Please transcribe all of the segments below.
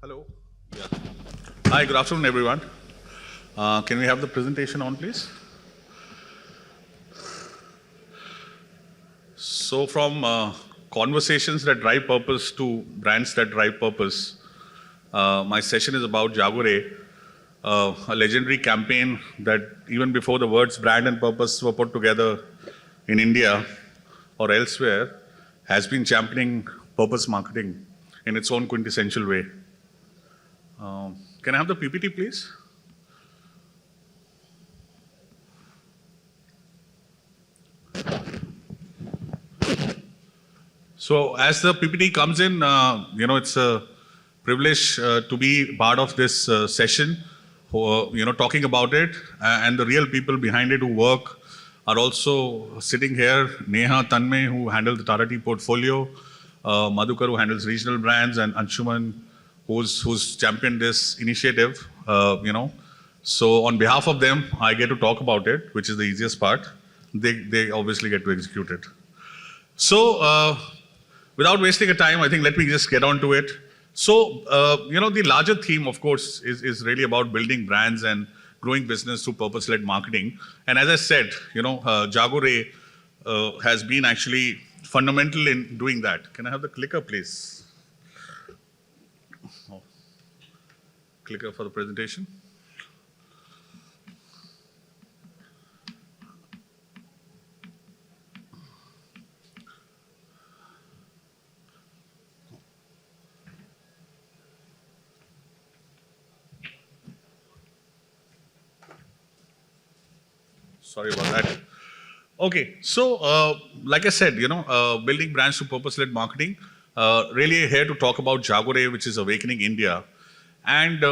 Hello. Yeah. Hi, good afternoon, everyone. Can we have the presentation on, please? So, from conversations that drive purpose to brands that drive purpose, my session is about Jaagore, a legendary campaign that even before the words brand and purpose were put together in India or elsewhere, has been championing purpose marketing in its own quintessential way. Can I have the PPT, please? So as the PPT comes in, it's a privilege to be part of this session, talking about it, and the real people behind it who work are also sitting here. Neha Tanmay, who handles the Tata Tea portfolio, Madhukar, who handles regional brands, and Anshuman, who's championed this initiative, So on behalf of them, I get to talk about it, which is the easiest part. They obviously get to execute it. So, without wasting a time, I think let me just get on to it. So, the larger theme, of course, is really about building brands and growing business through purpose-led marketing. And as I said, Jaagore has been actually fundamental in doing that. Can I have the clicker, please? Oh. Clicker for the presentation. Sorry about that. Okay, so like I said, building brands through purpose-led marketing. Really here to talk about Jaagore, which is Awakening India. And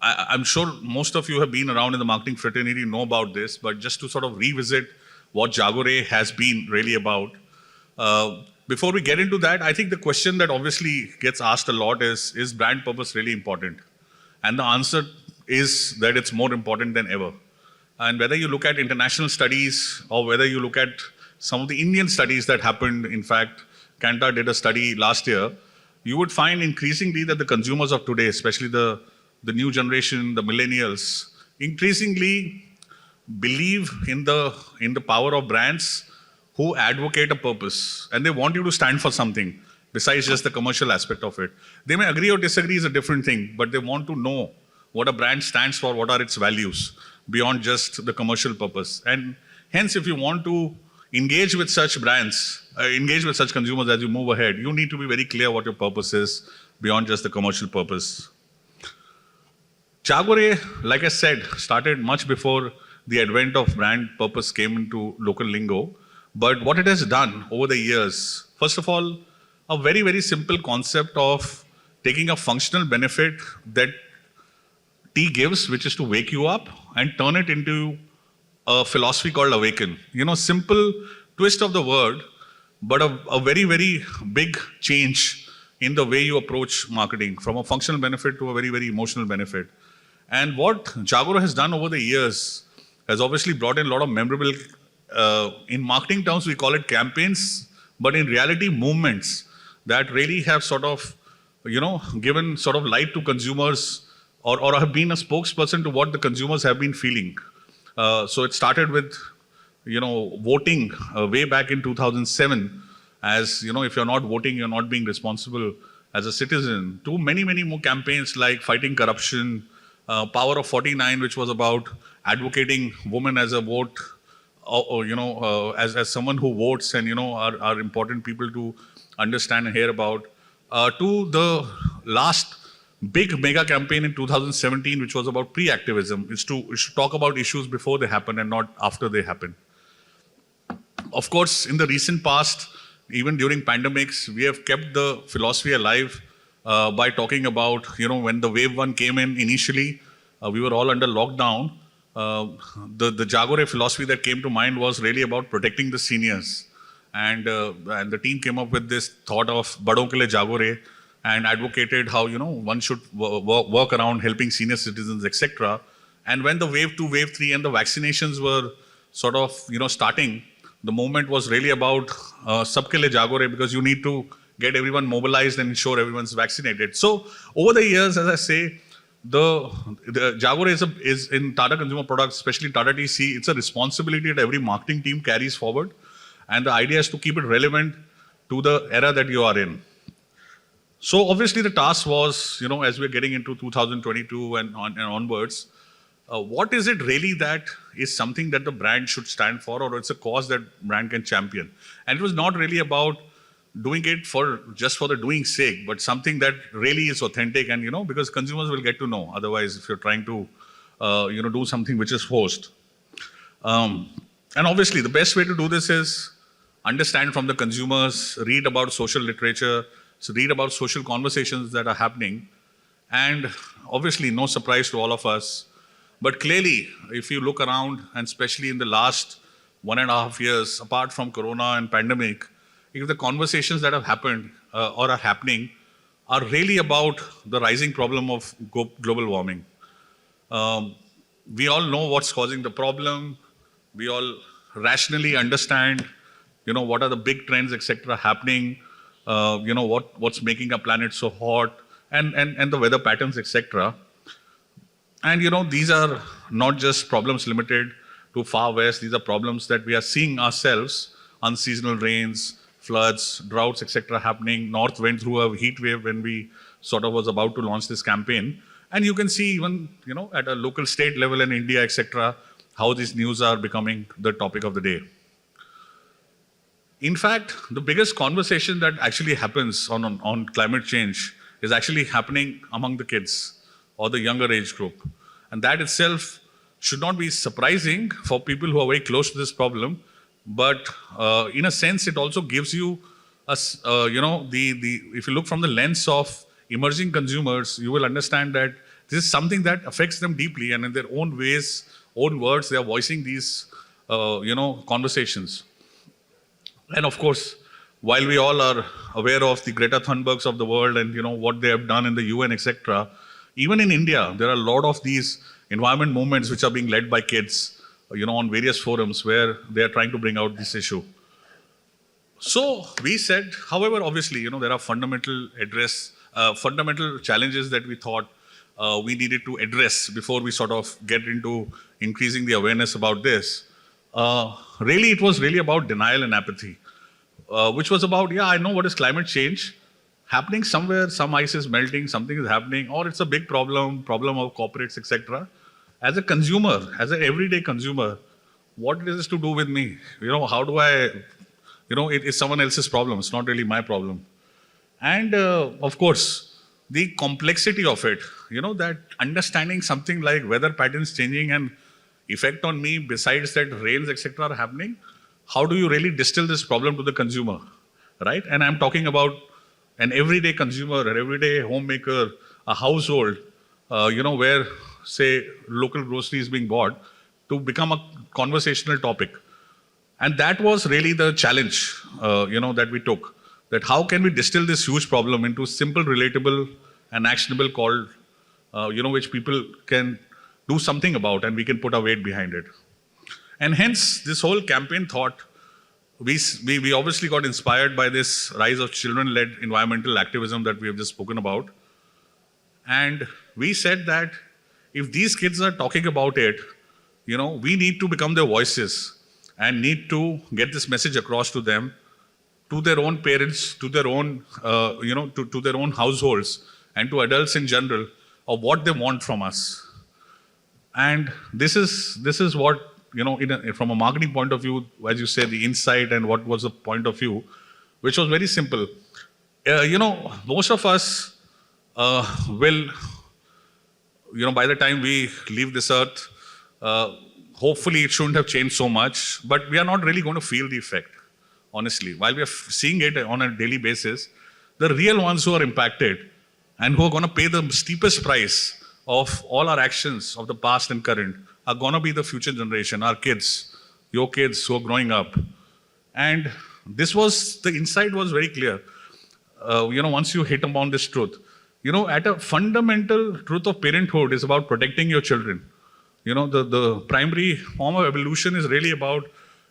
I'm sure most of you have been around in the marketing fraternity, know about this, but just to sort of revisit what Jaagore has been really about. Before we get into that, I think the question that obviously gets asked a lot is brand purpose really important? And the answer is that it's more important than ever. And whether you look at international studies or whether you look at some of the Indian studies that happened, in fact, Kantar did a study last year, you would find increasingly that the consumers of today, especially the new generation, the millennials, increasingly believe in the power of brands who advocate a purpose. And they want you to stand for something besides just the commercial aspect of it. They may agree or disagree is a different thing, but they want to know what a brand stands for, what are its values, beyond just the commercial purpose. And hence, if you want to engage with such brands, engage with such consumers as you move ahead, you need to be very clear what your purpose is beyond just the commercial purpose. Jaagore, like I said, started much before the advent of brand purpose came into local lingo. But what it has done over the years, first of all, a very, very simple concept of taking a functional benefit that tea gives, which is to wake you up, and turn it into a philosophy called awaken. Simple twist of the word, but a very, very big change in the way you approach marketing, from a functional benefit to a very, very emotional benefit. And what Jaagore has done over the years has obviously brought in a lot of memorable, in marketing terms, we call it campaigns, but in reality, movements that really have sort of, given sort of light to consumers, or have been a spokesperson to what the consumers have been feeling. So it started with, voting way back in 2007, as, if you're not voting, you're not being responsible as a citizen, to many, many more campaigns like fighting corruption, Power of 49, which was about advocating women as a vote, as someone who votes and, are important people to understand and hear about, to the last big mega campaign in 2017, which was about pre-activism, is to talk about issues before they happen and not after they happen. Of course, in the recent past, even during pandemics, we have kept the philosophy alive by talking about, when the wave one came in initially, we were all under lockdown. The Jaagore philosophy that came to mind was really about protecting the seniors. And the team came up with this thought of Badon ke liye Jaagore, and advocated how one should work around helping senior citizens, etc. And when the wave 2, wave 3 and the vaccinations were sort of starting, the movement was really about Sabke liye Jaagore, because you need to get everyone mobilized and ensure everyone's vaccinated. So over the years, as I say, the Jaagore is in Tata Consumer Products, especially Tata TC, it's a responsibility that every marketing team carries forward. And the idea is to keep it relevant to the era that you are in. So obviously the task was, as we're getting into 2022 and onwards, what is it really that is something that the brand should stand for, or it's a cause that brand can champion? And it was not really about doing it just for the doing sake, but something that really is authentic and, because consumers will get to know. Otherwise, if you're trying to, do something which is forced. And obviously the best way to do this is understand from the consumers, read about social literature, so read about social conversations that are happening. And obviously no surprise to all of us, but clearly, if you look around, and especially in the last 1.5 years, apart from Corona and pandemic, if the conversations that have happened or are happening are really about the rising problem of global warming. We all know what's causing the problem. We all rationally understand, what are the big trends, etc., happening. What's making our planet so hot, and the weather patterns, etc. And these are not just problems limited to far west. These are problems that we are seeing ourselves: unseasonal rains, floods, droughts, etc. happening. North went through a heat wave when we sort of was about to launch this campaign. And you can see even at a local state level in India, etc., how these news are becoming the topic of the day. In fact, the biggest conversation that actually happens on climate change is actually happening among the kids or the younger age group. And that itself should not be surprising for people who are very close to this problem. But in a sense, it also gives you, if you look from the lens of emerging consumers, you will understand that this is something that affects them deeply, and in their own ways, own words, they are voicing these, conversations. And of course, while we all are aware of the Greta Thunbergs of the world and what they have done in the UN, etc., even in India, there are a lot of these environment movements which are being led by kids, on various forums where they are trying to bring out this issue. So we said, however, obviously, there are fundamental challenges that we thought we needed to address before we sort of get into increasing the awareness about this. Really, it was really about denial and apathy, which was about, I know what is climate change happening somewhere, some ice is melting, something is happening, or it's a big problem of corporates, etc. As a consumer, as an everyday consumer, what is this to do with me? How do I, it's someone else's problem. It's not really my problem. And of course, the complexity of it, that understanding something like weather patterns changing and effect on me, besides that rains, etc. are happening, how do you really distill this problem to the consumer, right? And I'm talking about an everyday consumer, an everyday homemaker, a household, where, say, local grocery is being bought, to become a conversational topic. And that was really the challenge, that we took. That how can we distill this huge problem into simple, relatable, and actionable call, which people can do something about, and we can put our weight behind it. And hence, this whole campaign thought, we obviously got inspired by this rise of children-led environmental activism that we have just spoken about. And we said that if these kids are talking about it, we need to become their voices and need to get this message across to them, to their own parents, to their own, to their own households, and to adults in general, of what they want from us. And this is what, from a marketing point of view, as you say, the insight and what was the point of view, which was very simple. Most of us will, by the time we leave this earth, hopefully it shouldn't have changed so much, but we are not really going to feel the effect, honestly. While we are seeing it on a daily basis, the real ones who are impacted and who are going to pay the steepest price of all our actions of the past and current are going to be the future generation, our kids, your kids who are growing up. And the insight was very clear. Once you hit upon this truth, at a fundamental truth of parenthood is about protecting your children. The primary form of evolution is really about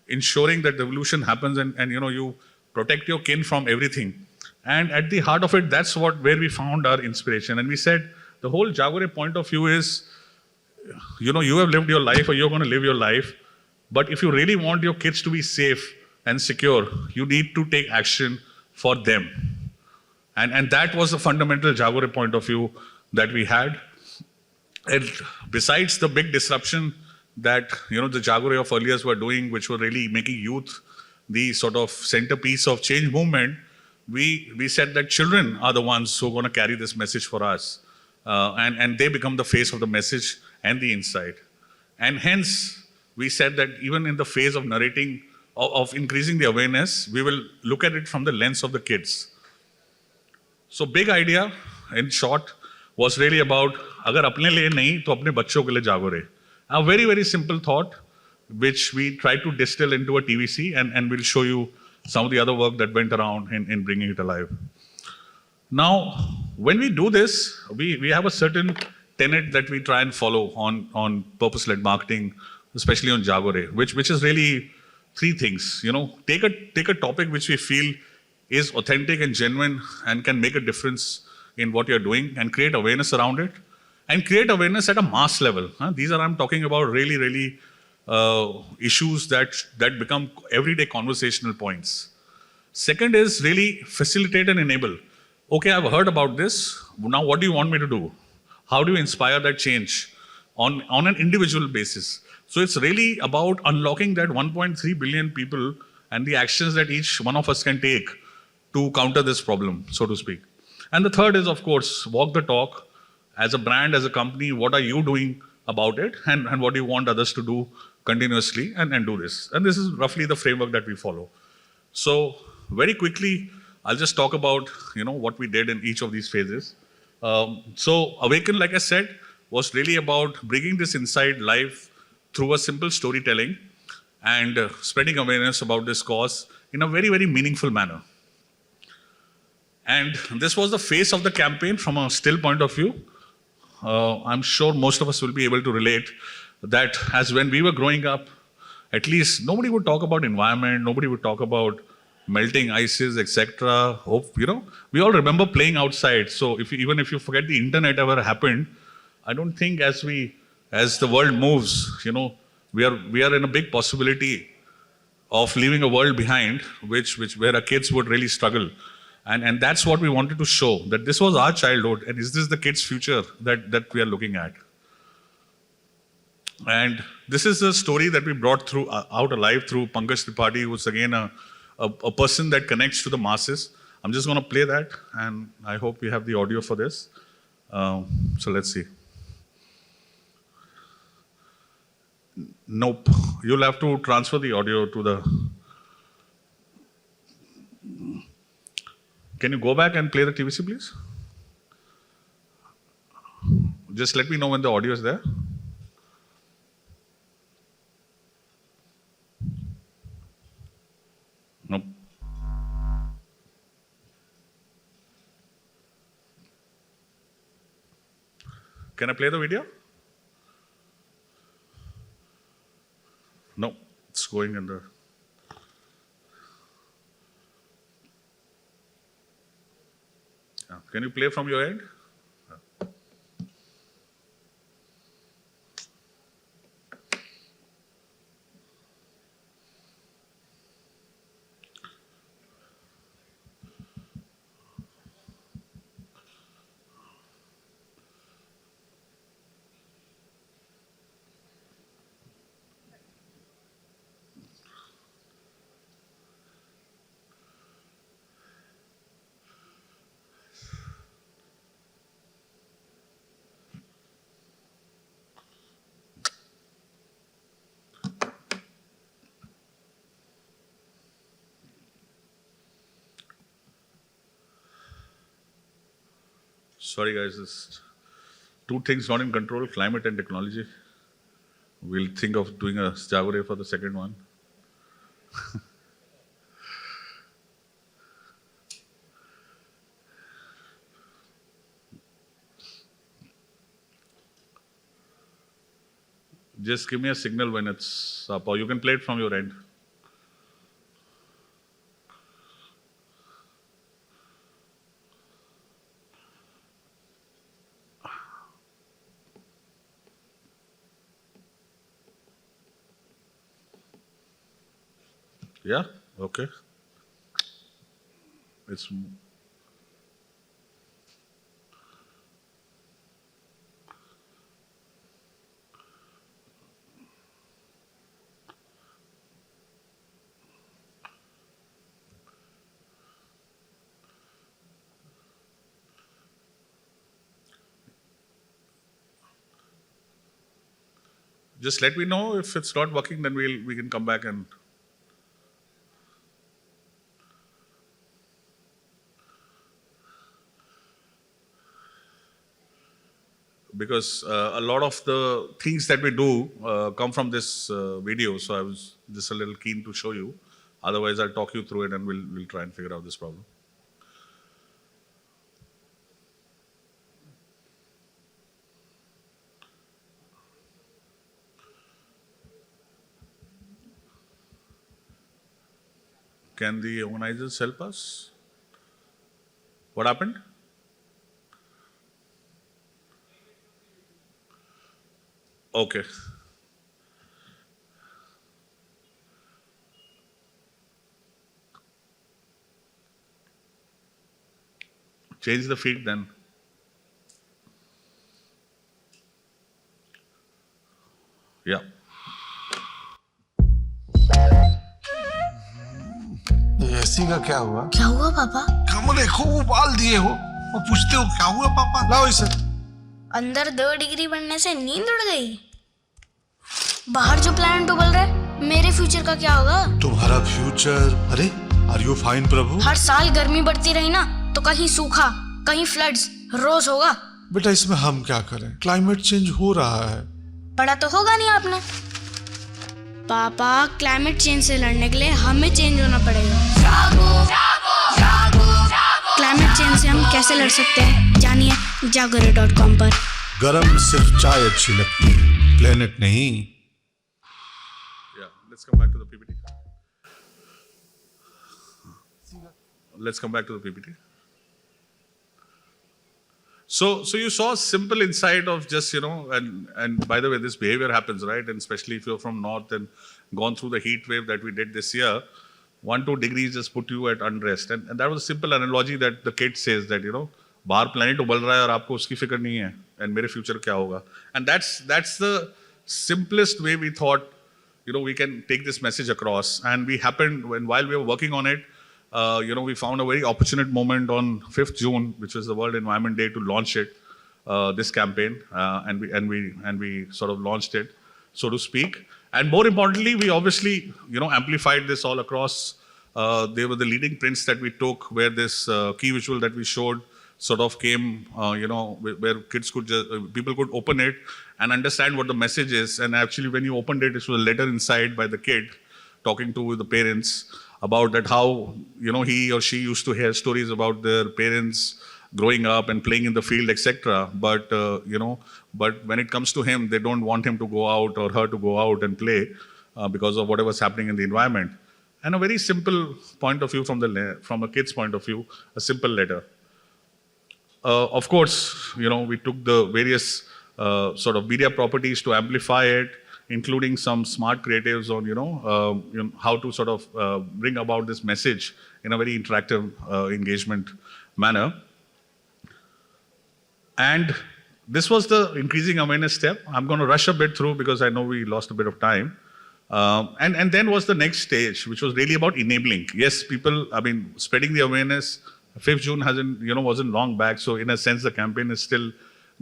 ensuring that the evolution happens and you protect your kin from everything. And at the heart of it, that's where we found our inspiration. And we said the whole Jaagore point of view is, you have lived your life or you're going to live your life. But if you really want your kids to be safe and secure, you need to take action for them. And that was the fundamental Jaagore point of view that we had. And besides the big disruption that the Jaagore of earlier were doing, which were really making youth the sort of centerpiece of change movement, we said that children are the ones who are going to carry this message for us. And they become the face of the message and the insight. And hence, we said that even in the phase of narrating, of increasing the awareness, we will look at it from the lens of the kids. So big idea, in short, was really about, agar apne liye nahi, to apne bachcho ke liye Jaagore. A very, very simple thought, which we tried to distill into a TVC, and we'll show you some of the other work that went around in bringing it alive. Now, when we do this, we have a certain tenet that we try and follow on purpose-led marketing, especially on Jaagore, which is really three things. Take a topic which we feel is authentic and genuine and can make a difference in what you're doing, and create awareness around it, and create awareness at a mass level. I'm talking about really, really issues that become everyday conversational points. Second is really facilitate and enable. Okay, I've heard about this. Now, what do you want me to do? How do you inspire that change on an individual basis? So it's really about unlocking that 1.3 billion people and the actions that each one of us can take to counter this problem, so to speak. And the third is, of course, walk the talk. As a brand, as a company, what are you doing about it? And what do you want others to do continuously and do this? And this is roughly the framework that we follow. So very quickly, I'll just talk about what we did in each of these phases. So Awaken, like I said, was really about bringing this insight live through a simple storytelling and spreading awareness about this cause in a very, very meaningful manner. And this was the face of the campaign from a still point of view. I'm sure most of us will be able to relate that as when we were growing up, at least nobody would talk about environment, nobody would talk about melting ices, etc. We all remember playing outside. So even if you forget the internet ever happened, I don't think as the world moves, we are in a big possibility of leaving a world behind, where our kids would really struggle. And that's what we wanted to show, that this was our childhood, and is this the kids' future that we are looking at? And this is a story that we brought out alive through Pankaj Tripathi, who's again a person that connects to the masses. I'm just going to play that, and I hope we have the audio for this. So let's see. Nope. You'll have to transfer the audio to the... Can you go back and play the TVC, please? Just let me know when the audio is there. Nope. Can I play the video? No, it's going in the... Can you play from your end? Sorry guys, there's two things not in control, climate and technology. We'll think of doing a Jaagore for the second one. Just give me a signal when it's up, or you can play it from your end. Yeah? Okay. It's just let me know if it's not working, then we can come back and because a lot of the things that we do come from this video, so I was just a little keen to show you. Otherwise, I'll talk you through it and we'll try and figure out this problem. Can the organizers help us? What happened? Okay. Change the feed then. Yeah. ऐसी का क्या हुआ? क्या हुआ पापा? हम देखो वो बाल दिए हो और पूछते हो क्या हुआ पापा? लाओ इसे। अंदर 2 डिग्री बढ़ने से नींद उड़ गई। बाहर जो प्लैनेट उबल रहा है, मेरे फ्यूचर का क्या होगा? तुम्हारा फ्यूचर? अरे आर यू फाइन प्रभु? हर साल गर्मी बढ़ती रही ना तो कहीं सूखा, कहीं फ्लड्स रोज होगा। बेटा इसमें हम क्या करें? क्लाइमेट चेंज हो रहा है। पढ़ा तो होगा नहीं आपने। पापा, क्लाइमेट चेंज से लड़ने के लिए हमें चेंज होना पड़ेगा। क्लाइमेट चेंज से हम कैसे लड़ सकते हैं, जानिए जागोरे.com पर। गरम सिर्फ चाय अच्छी लगती है, प्लेनेट नहीं। Yeah, let's come back to the PPT. Let's come back to the PPT. So you saw a simple insight of just, and by the way, this behavior happens, right? And especially if you're from north and gone through the heat wave that we did this year, 1-2 degrees just put you at unrest. And that was a simple analogy that the kid says that, बाहर planet उबल रहा है और आपको उसकी फिक्र नहीं है, and मेरे future क्या होगा? And that's the simplest way we thought, we can take this message across. And we happened while we were working on it, we found a very opportune moment on 5th June, which was the World Environment Day, to launch it, this campaign, and we sort of launched it, so to speak. And more importantly, we obviously, amplified this all across. They were the leading prints that we took, where this key visual that we showed sort of came, where kids people could open it and understand what the message is. And actually, when you opened it, it was a letter inside by the kid talking to the parents about that how, he or she used to hear stories about their parents growing up and playing in the field, etc. But, but when it comes to him, they don't want him to go out or her to go out and play because of whatever's happening in the environment. And a very simple point of view from a kid's point of view, a simple letter. Of course, we took the various sort of media properties to amplify it, including some smart creatives on, how to sort of bring about this message in a very interactive engagement manner. And this was the increasing awareness step. I'm going to rush a bit through because I know we lost a bit of time. And then was the next stage, which was really about enabling. Yes, spreading the awareness. 5th June wasn't long back. So in a sense, the campaign is still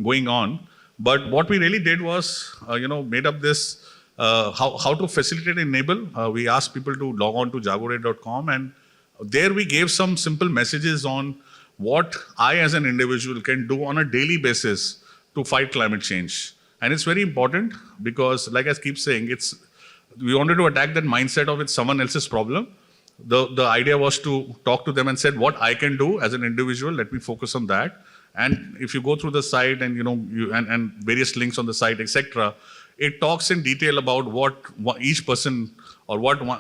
going on. But what we really did was, made up this, how to facilitate and enable. We asked people to log on to Jaagore.com, and there we gave some simple messages on what I as an individual can do on a daily basis to fight climate change. And it's very important because, like I keep saying, we wanted to attack that mindset of it's someone else's problem. The idea was to talk to them and said, what I can do as an individual, let me focus on that. And if you go through the site and and various links on the site, etc., it talks in detail about what each person or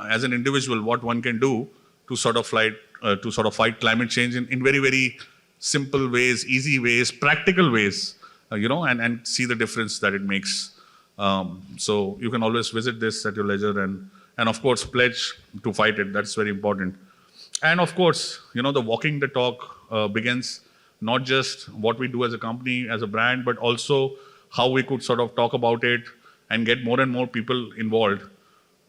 as an individual, what one can do to sort of fight climate change in very, very simple ways, easy ways, practical ways, and see the difference that it makes. So you can always visit this at your leisure and and of course pledge to fight it. That's very important. And of course, the walking the talk begins not just what we do as a company, as a brand, but also how we could sort of talk about it and get more and more people involved,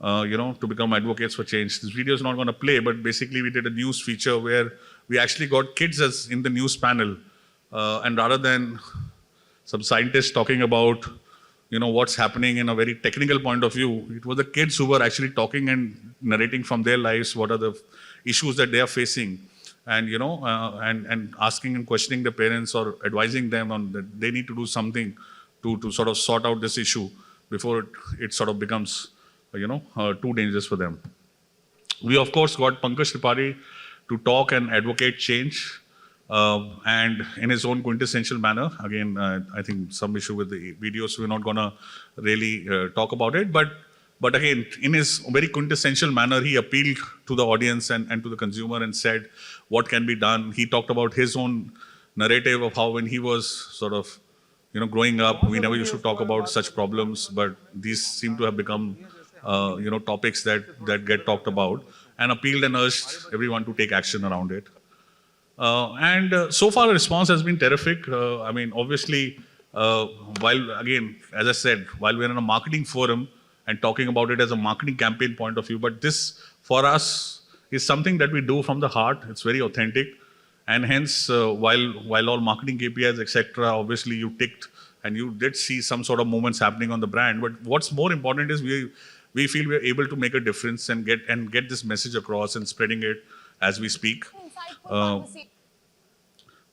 to become advocates for change. This video is not going to play, but basically we did a news feature where we actually got kids as in the news panel, and rather than some scientists talking about, what's happening in a very technical point of view, it was the kids who were actually talking and narrating from their lives what are the issues that they are facing, and and asking and questioning the parents or advising them on that they need to do something to sort of sort out this issue before it sort of becomes too dangerous for them. We of course got Pankaj Tripari to talk and advocate change, and in his own quintessential manner. Again, I think some issue with the video, so we're not gonna really talk about it, but again, in his very quintessential manner, he appealed to the audience and to the consumer and said what can be done. He talked about his own narrative of how when he was sort of, growing up, we never used to talk about such problems, but these seem to have become, topics that get talked about, and appealed and urged everyone to take action around it. And so far, the response has been terrific. I mean, obviously, while, again, as I said, while we're in a marketing forum and talking about it as a marketing campaign point of view, but this, for us, is something that we do from the heart. It's very authentic. And hence, while all marketing KPIs, etc., obviously you ticked and you did see some sort of movements happening on the brand. But what's more important is we feel we're able to make a difference and get this message across and spreading it as we speak.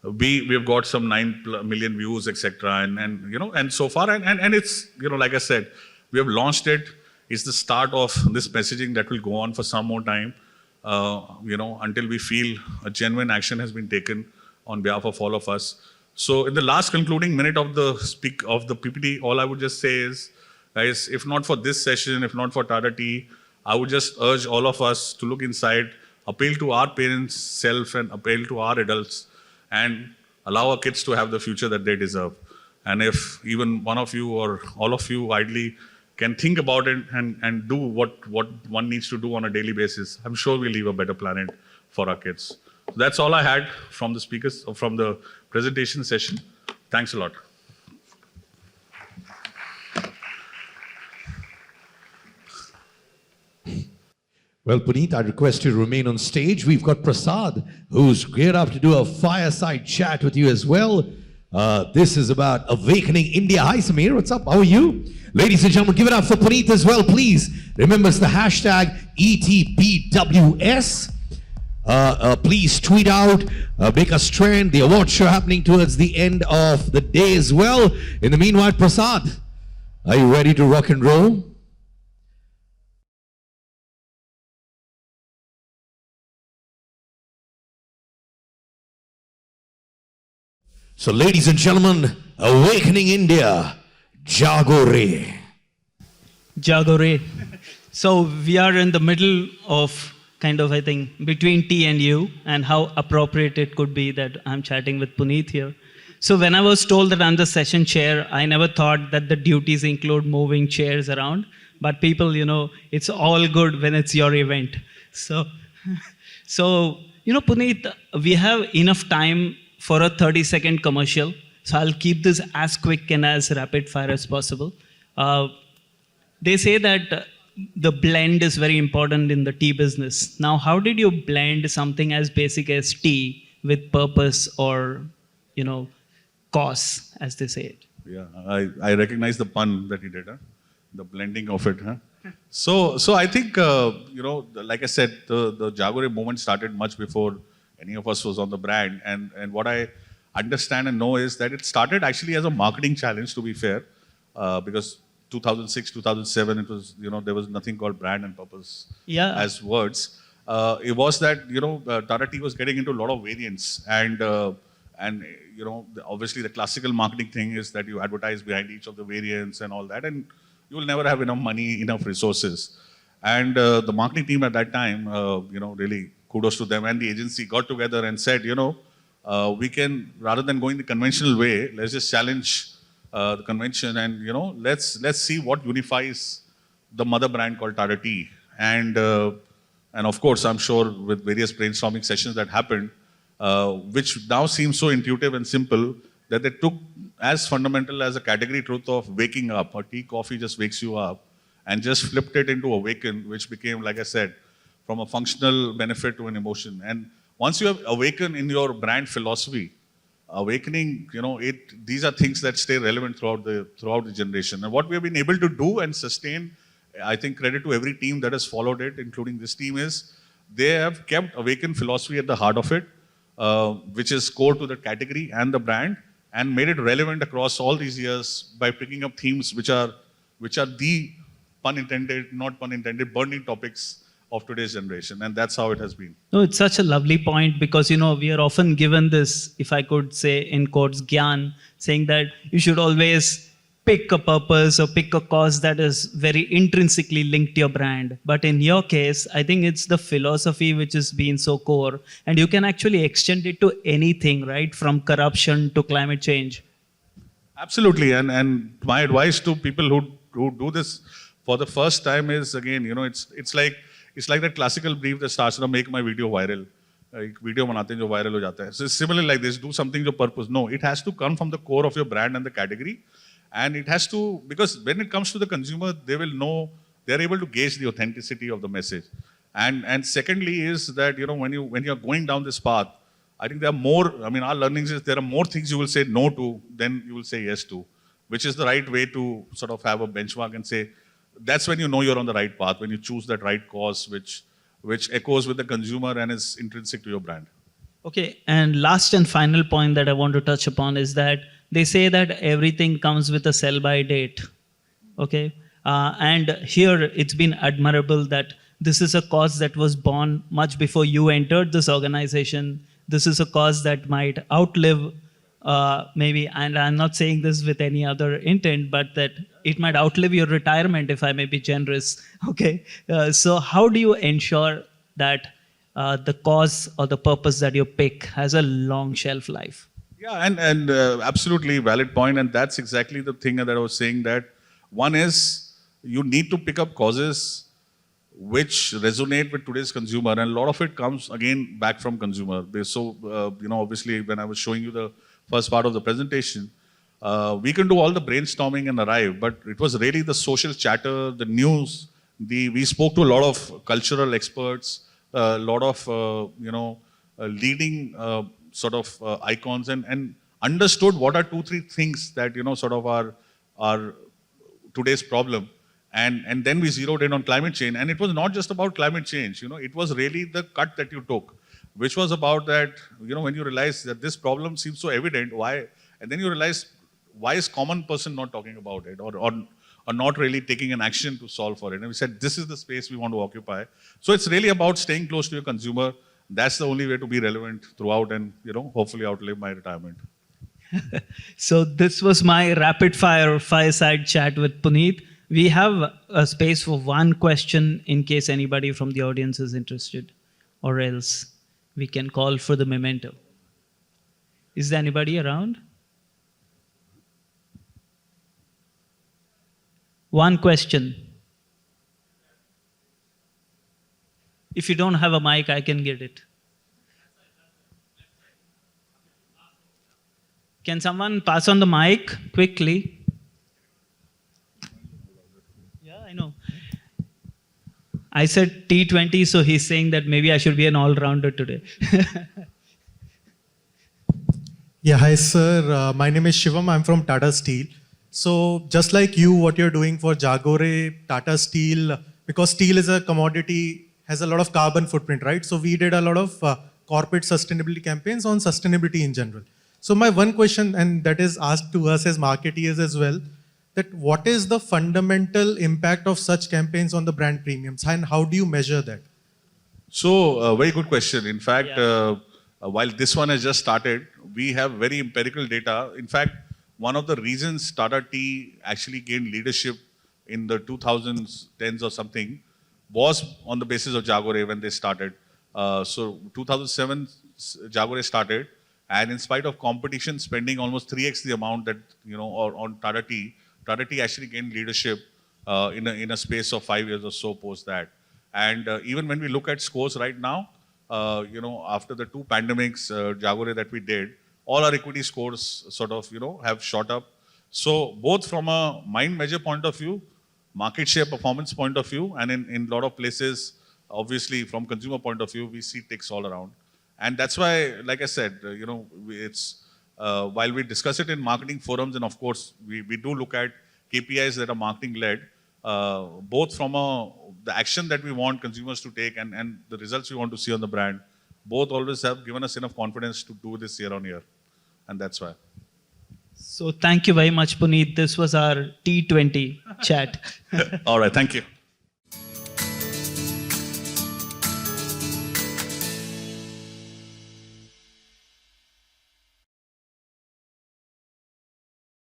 We have got some 9 million views, etc. And so far, and it's, like I said, we have launched it. It's the start of this messaging that will go on for some more time, until we feel a genuine action has been taken on behalf of all of us. So in the last concluding minute of the PPT, all I would just say is, guys, if not for this session, if not for Tata Tea, I would just urge all of us to look inside, appeal to our parents' self and appeal to our adults, and allow our kids to have the future that they deserve. And if even one of you or all of you idly can think about it and do what one needs to do on a daily basis, I'm sure we'll leave a better planet for our kids. So that's all I had from the speakers, or from the presentation session. Thanks a lot. Well, Puneet, I request you to remain on stage. We've got Prasad, who's geared up to do a fireside chat with you as well. This is about Awakening India. Hi, Samir. What's up? How are you? Ladies and gentlemen, give it up for Puneet as well, please. Remember, it's the hashtag ETBWS. Please tweet out, make us trend. The award show happening towards the end of the day as well. In the meanwhile, Prasad, are you ready to rock and roll? So, ladies and gentlemen, Awakening India, Jaagore. Jaagore. So we are in the middle of kind of, I think, between tea and you, and how appropriate it could be that I'm chatting with Puneet here. So when I was told that I'm the session chair, I never thought that the duties include moving chairs around. But people, it's all good when it's your event. So Puneet, we have enough time for a 30-second commercial. So I'll keep this as quick and as rapid fire as possible. They say that the blend is very important in the tea business. Now, how did you blend something as basic as tea with purpose or, cause, as they say it? Yeah, I recognize the pun that he did, huh? The blending of it. Huh? So I think, like I said, the Jaagore movement started much before any of us was on the brand. And what I understand and know is that it started actually as a marketing challenge, to be fair, because 2006, 2007, it was, there was nothing called brand and purpose as words. It was that, Tata Tea was getting into a lot of variants. And obviously the classical marketing thing is that you advertise behind each of the variants and all that, and you will never have enough money, enough resources. And the marketing team at that time, really kudos to them, and the agency got together and said, we can, rather than going the conventional way, let's just challenge the convention and, let's see what unifies the mother brand called Tata Tea. and of course, I'm sure with various brainstorming sessions that happened, which now seems so intuitive and simple that they took as fundamental as a category truth of waking up. Or tea, coffee just wakes you up, and just flipped it into awaken, which became, like I said, from a functional benefit to an emotion. And once you have awaken in your brand philosophy, awakening, these are things that stay relevant throughout the generation. And what we have been able to do and sustain, I think credit to every team that has followed it, including this team, is they have kept awaken philosophy at the heart of it, which is core to the category and the brand, and made it relevant across all these years by picking up themes which are the pun intended, not pun intended, burning topics of today's generation. And that's how it has been. No, it's such a lovely point because, we are often given this, if I could say in quotes, gyan, saying that you should always pick a purpose or pick a cause that is very intrinsically linked to your brand. But in your case, I think it's the philosophy which has been so core, and you can actually extend it to anything, right? From corruption to climate change. Absolutely. And my advice to people who do this for the first time is, again, it's like that classical brief that starts, make my video viral. एक video बनाते हैं जो viral हो जाता है. So it's similar like this, do something जो purpose. No, it has to come from the core of your brand and the category. And it has to, because when it comes to the consumer, they will know, they're able to gauge the authenticity of the message. And secondly is that, when you're going down this path, I think there are more, our learnings is there are more things you will say no to than you will say yes to, which is the right way to sort of have a benchmark and say, that's when you know you're on the right path, when you choose that right cause, which echoes with the consumer and is intrinsic to your brand. Okay, and last and final point that I want to touch upon is that they say that everything comes with a sell-by date. Okay, and here it's been admirable that this is a cause that was born much before you entered this organization. This is a cause that might outlive maybe, and I'm not saying this with any other intent, but that it might outlive your retirement, if I may be generous. Okay, so how do you ensure that the cause or the purpose that you pick has a long shelf life? Yeah, and absolutely valid point, and that's exactly the thing that I was saying, that one is you need to pick up causes which resonate with today's consumer, and a lot of it comes again back from consumer. So, obviously when I was showing you the first part of the presentation, we can do all the brainstorming and arrive, but it was really the social chatter, the news, we spoke to a lot of cultural experts, a lot of, leading sort of icons, and understood what are 2-3 things that, sort of are today's problem. And then we zeroed in on climate change. And it was not just about climate change, it was really the cut that you took, which was about that, when you realize that this problem seems so evident, why? And then you realize, why is common person not talking about it or not really taking an action to solve for it? And we said, this is the space we want to occupy. So it's really about staying close to your consumer. That's the only way to be relevant throughout and, hopefully outlive my retirement. So this was my rapid fire fireside chat with Puneet. We have a space for one question in case anybody from the audience is interested, or else we can call for the memento. Is there anybody around? One question. If you don't have a mic, I can get it. Can someone pass on the mic quickly? Yeah, I know. I said T20, so he's saying that maybe I should be an all-rounder today. Yeah, hi sir. My name is Shivam. I'm from Tata Steel. So just like you, what you're doing for Jaagore, Tata Steel, because steel is a commodity, has a lot of carbon footprint, right? So we did a lot of corporate sustainability campaigns on sustainability in general. So my one question, and that is asked to us as marketeers as well, that what is the fundamental impact of such campaigns on the brand premiums, and how do you measure that? So, very good question. In fact, while this one has just started, we have very empirical data. In fact, one of the reasons Tata Tea actually gained leadership in the 2010s or something was on the basis of Jaagore when they started. So 2007, Jaagore started, and in spite of competition spending almost 3x the amount that, on Tata Tea actually gained leadership in a space of 5 years or so post that. And even when we look at scores right now, after the 2 pandemics, Jaagore that we did, all our equity scores sort of, have shot up. So both from a mind measure point of view, market share performance point of view, and in a lot of places, obviously from consumer point of view, we see ticks all around. And that's why, like I said, it's while we discuss it in marketing forums, and of course, we do look at KPIs that are marketing led, both from the action that we want consumers to take and the results we want to see on the brand, both always have given us enough confidence to do this year on year. And that's why. So thank you very much, Puneet. This was our T20 chat. All right, thank you.